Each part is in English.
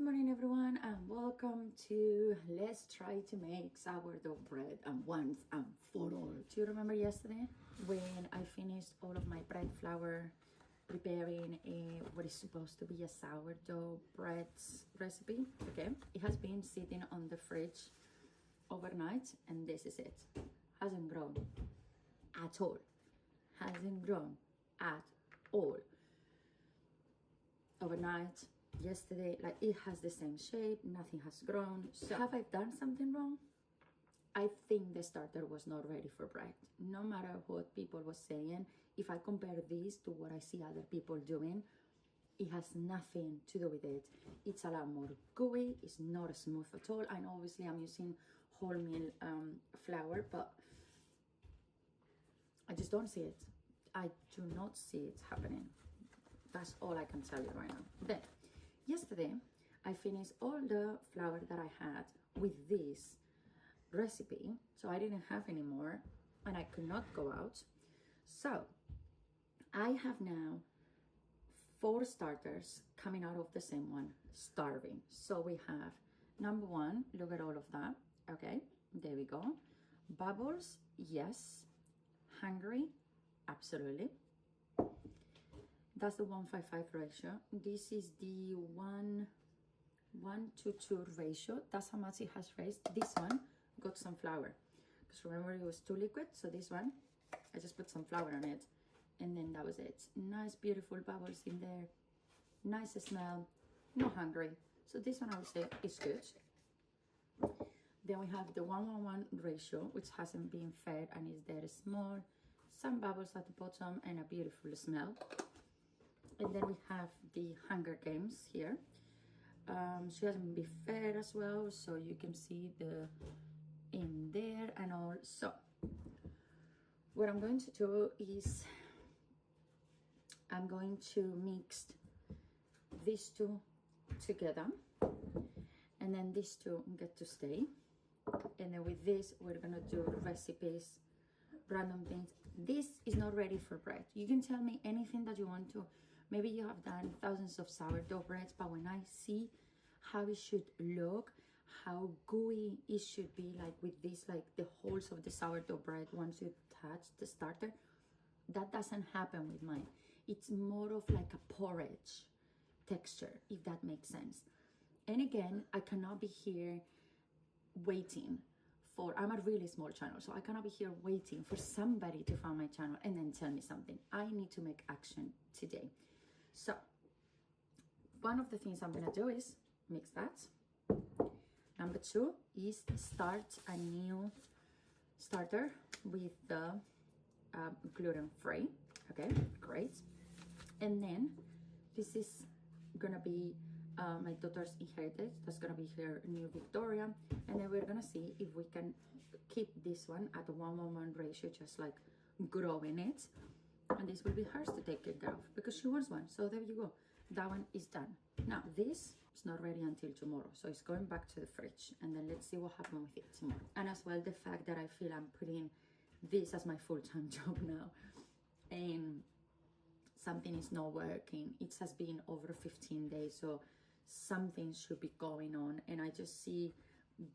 morning everyone, and welcome to Let's Try to Make Sourdough Bread and Once and for All. Do you remember yesterday when I finished all of my bread flour preparing what is supposed to be a sourdough bread recipe? Okay, it has been sitting on the fridge overnight and this is it. Hasn't grown at all. Hasn't grown at all. Overnight, yesterday, like it has the same shape, nothing has grown. So have I done something wrong? I think the starter was not ready for bread. No matter what people were saying, if I compare this to what I see other people doing, it has nothing to do with it. It's a lot more gooey, it's not smooth at all. And obviously I'm using wholemeal flour, but I just don't see it. I do not see it happening. That's all I can tell you right now. Then, yesterday, I finished all the flour that I had with this recipe. So I didn't have any more and I could not go out. So I have now 4 starters coming out of the same one, starving. So we have number 1, look at all of that. Okay, there we go. Bubbles, yes. Hungry, absolutely. That's the 1:5 ratio. This is the 1:2 ratio. That's how much it has raised. This one got some flour. Because remember it was too liquid. So this one, I just put some flour on it. And then that was it. Nice, beautiful bubbles in there. Nice smell. Not hungry. So this one I would say is good. Then we have the 1:1 ratio, which hasn't been fed and is there small. Some bubbles at the bottom and a beautiful smell. And then we have the Hunger Games here. She hasn't been fed as well, so you can see the in there and all. So what I'm going to do is I'm going to mix these two together, and then these two get to stay. And then with this, we're gonna do recipes, random things. This is not ready for bread. You can tell me anything that you want to. Maybe you have done thousands of sourdough breads, but when I see how it should look, how gooey it should be, like with this, like the holes of the sourdough bread once you touch the starter, that doesn't happen with mine. It's more of like a porridge texture, if that makes sense. And again, I cannot be here waiting for, I'm a really small channel, so I cannot be here waiting for somebody to find my channel and then tell me something. I need to make action today. So one of the things I'm gonna do is mix that. Number 2 is start a new starter with the gluten-free. Okay, great. And then this is gonna be my daughter's inherited. That's gonna be her new Victoria. And then we're gonna see if we can keep this one at the 1:1 ratio, just like growing it. And this will be hers to take care of because she wants one. So there you go. That one is done. Now this is not ready until tomorrow. So it's going back to the fridge. And then let's see what happens with it tomorrow. And as well, the fact that I feel I'm putting this as my full-time job now. And something is not working. It has been over 15 days. So something should be going on. And I just see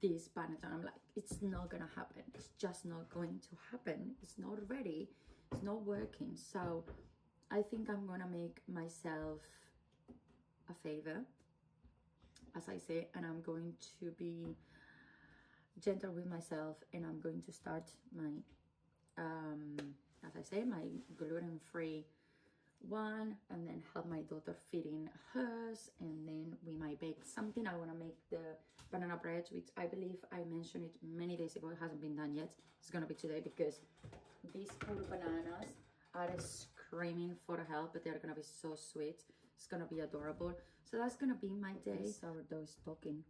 this panettone. I'm like, it's not gonna happen. It's just not going to happen. It's not ready. It's not working. So I think I'm gonna make myself a favor, as I say, and I'm going to be gentle with myself, and I'm going to start my as I say, my gluten-free one, and then help my daughter fit in hers, and then we might bake something. I want to make the banana bread, which I believe I mentioned it many days ago. It hasn't been done yet. It's gonna be today because these poor bananas are screaming for help, but they're gonna be so sweet. It's gonna be adorable. So that's gonna be my day. The sourdough is talking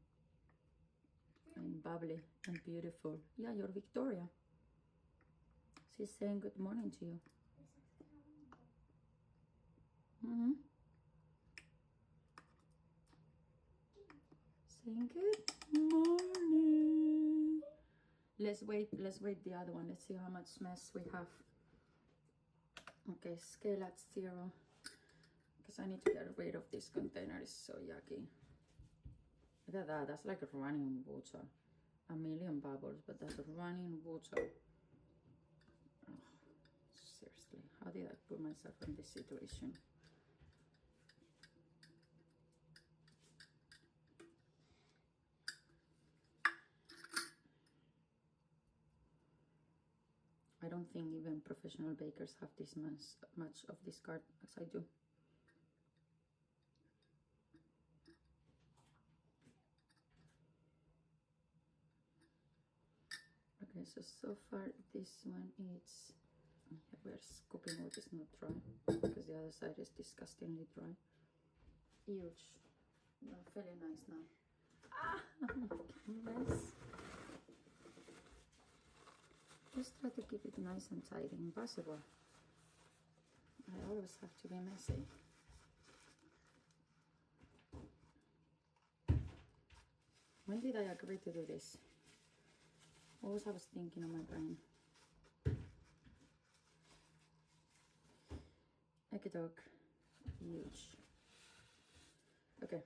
and bubbly and beautiful. Yeah, you're Victoria. She's saying good morning to you. Saying good morning. Let's wait the other one. Let's see how much mess we have. Okay, scale at 0 because I need to get rid of this container. It's so yucky. Look at that, that's like running water. A million bubbles, but that's running water. Oh, seriously, how did I put myself in this situation? I don't think even professional bakers have this much of this card as I do. Okay, so far this one is, we're scooping what is not dry because the other side is disgustingly dry. Huge. Not feeling nice now. Ah, mess. Just try to keep it nice and tidy, impossible. I always have to be messy. When did I agree to do this? What was I thinking on my brain? Ekidok, huge. Okay,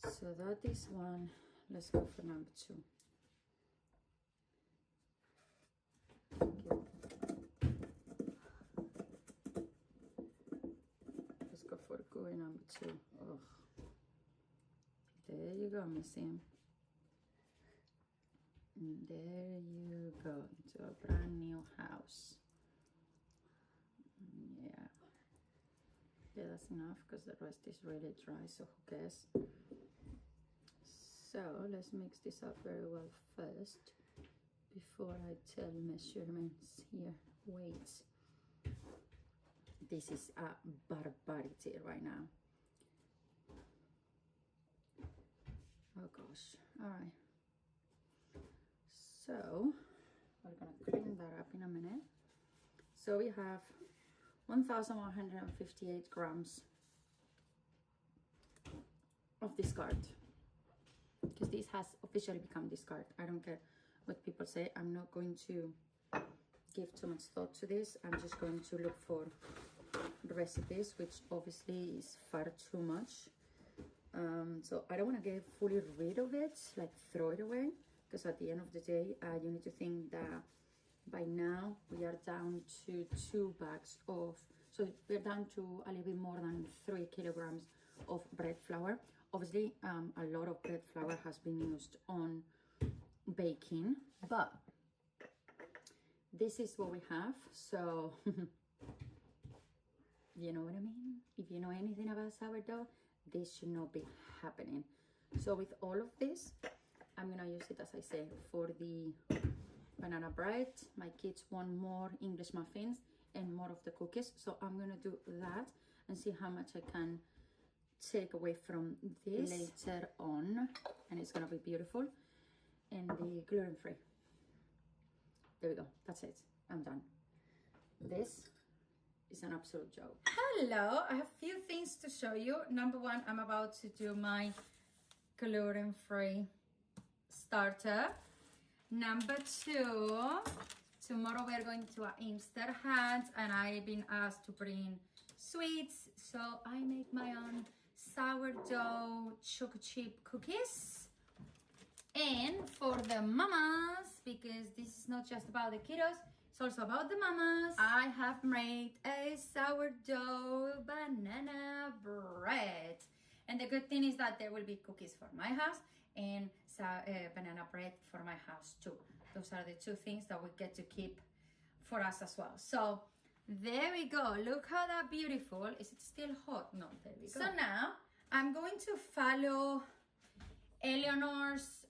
so that is one. Let's go for number 2. Let's go for gooey number 2. Oh, there you go, Missy. And there you go, into a brand new house. Yeah, that's enough because the rest is really dry, so who cares? So let's mix this up very well first before I tell measurements here. Weights. This is a barbarity right now. Oh gosh. All right. So we're gonna clean that up in a minute. So we have 1,158 grams of discard, because this has officially become discard. I don't care what people say. I'm not going to give too much thought to this. I'm just going to look for recipes, which obviously is far too much. So I don't want to get fully rid of it, like throw it away, because at the end of the day, you need to think that by now we are down to 2 bags of, so we're down to a little bit more than 3 kilograms of bread flour. Obviously, a lot of bread flour has been used on baking, but this is what we have. So you know what I mean? If you know anything about sourdough, this should not be happening. So with all of this, I'm gonna use it, as I say, for the banana bread. My kids want more English muffins and more of the cookies, so I'm gonna do that and see how much I can take away from this later on, and it's gonna be beautiful. And the gluten-free, there we go, that's it, I'm done. This is an absolute joke. Hello, I have a few things to show you. Number one, I'm about to do my gluten-free starter. Number two, tomorrow we're going to Amster Hunt, and I've been asked to bring sweets, so I make my own sourdough choco chip cookies. And for the mamas, because this is not just about the kiddos, it's also about the mamas, I have made a sourdough banana bread. And the good thing is that there will be cookies for my house and banana bread for my house too. Those are the 2 things that we get to keep for us as well. So there we go. Look how that beautiful. Is it still hot? No, there we go. So now I'm going to follow Eleanor's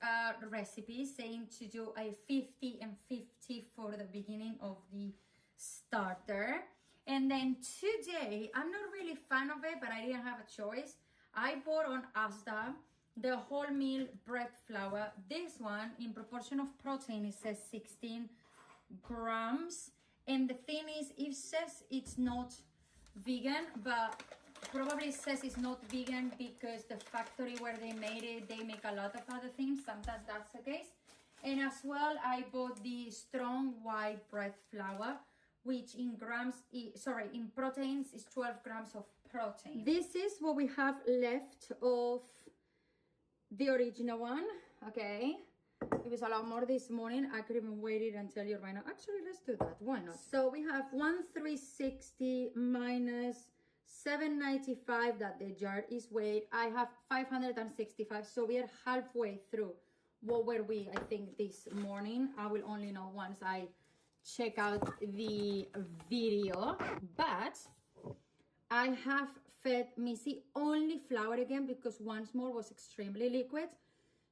recipe, saying to do a 50 and 50 for the beginning of the starter. And then today, I'm not really a fan of it, but I didn't have a choice. I bought on Asda the wholemeal bread flour. This one, in proportion of protein, it says 16 grams. And the thing is, it says it's not vegan, but probably says it's not vegan because the factory where they made it, they make a lot of other things. Sometimes that's the case. And as well, I bought the strong white bread flour, which in grams, in proteins is 12 grams of protein. This is what we have left of the original one, okay? It was a lot more this morning. I could even wait it and tell you right now. Actually, let's do that. Why not? So we have 1,360 minus 795 that the jar is weighed. I have 565. So we are halfway through. What were we, I think, this morning? I will only know once I check out the video. But I have fed Missy only flour again because once more was extremely liquid.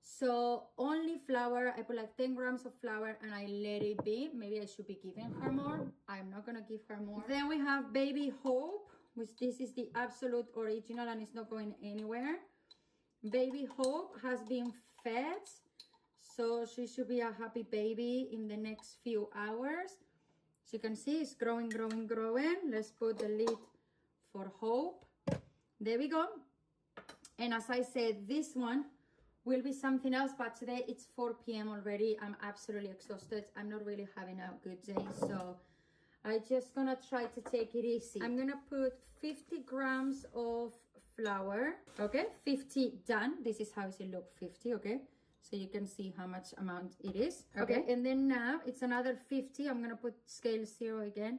So only flour. I put like 10 grams of flour and I let it be. Maybe I should be giving her more. I'm not gonna give her more. Then we have Baby Hope, which this is the absolute original and it's not going anywhere. Baby Hope has been fed, so she should be a happy baby in the next few hours. As you can see, it's growing, growing, growing. Let's put the lid for Hope. There we go. And as I said, this one will be something else, but today it's 4 p.m. already. I'm absolutely exhausted. I'm not really having a good day, so I'm just gonna try to take it easy. I'm gonna put 50 grams of flour. Okay, 50 done. This is how it look, 50, okay? So you can see how much amount it is. Okay, and then now it's another 50. I'm gonna put scale 0 again.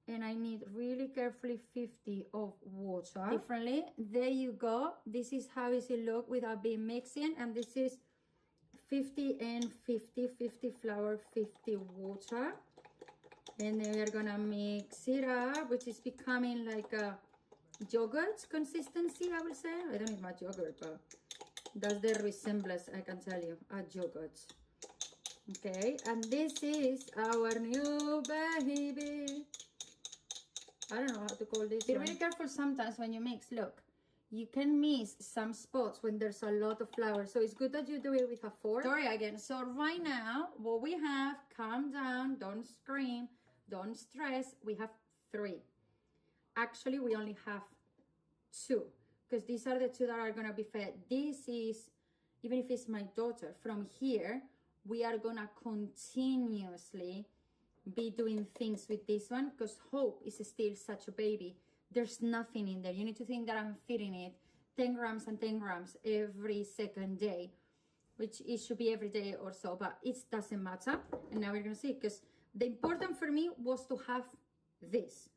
And I need really carefully 50 of water. Differently, there you go. This is how it look without being mixing. And this is 50 and 50, 50 flour, 50 water. And then we're gonna mix it up, which is becoming like a yogurt consistency, I will say. I don't need much yogurt, but that's the resemblance, I can tell you, a yogurt. Okay, and this is our new baby. I don't know how to call this. Be really careful sometimes when you mix. Look, you can miss some spots when there's a lot of flour. So it's good that you do it with a fork. Sorry again. So right now, what we have, calm down, don't scream, don't stress. We have 3. Actually, we only have 2. Because these are the 2 that are going to be fed. This is, even if it's my daughter, from here, we are going to continuously be doing things with this one because Hope is still such a baby. There's nothing in there. You need to think that I'm feeding it 10 grams and 10 grams every second day, which it should be every day or so, but it doesn't matter. And now we're gonna see, because the important for me was to have this,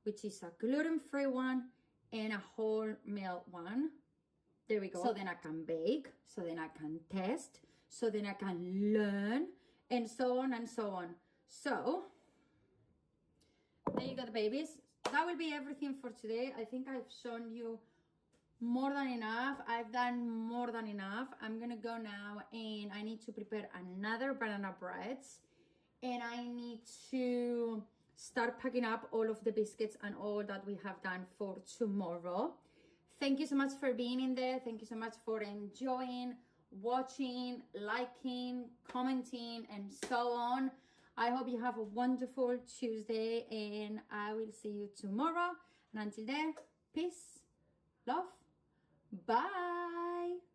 which is a gluten-free one and a wholemeal one. There we go. So then I can bake, so then I can test, so then I can learn, and so on and so on. So, there you go, the babies. That will be everything for today. I think I've shown you more than enough. I've done more than enough. I'm going to go now and I need to prepare another banana bread. And I need to start packing up all of the biscuits and all that we have done for tomorrow. Thank you so much for being in there. Thank you so much for enjoying, watching, liking, commenting, and so on. I hope you have a wonderful Tuesday and I will see you tomorrow. And until then, peace, love, bye.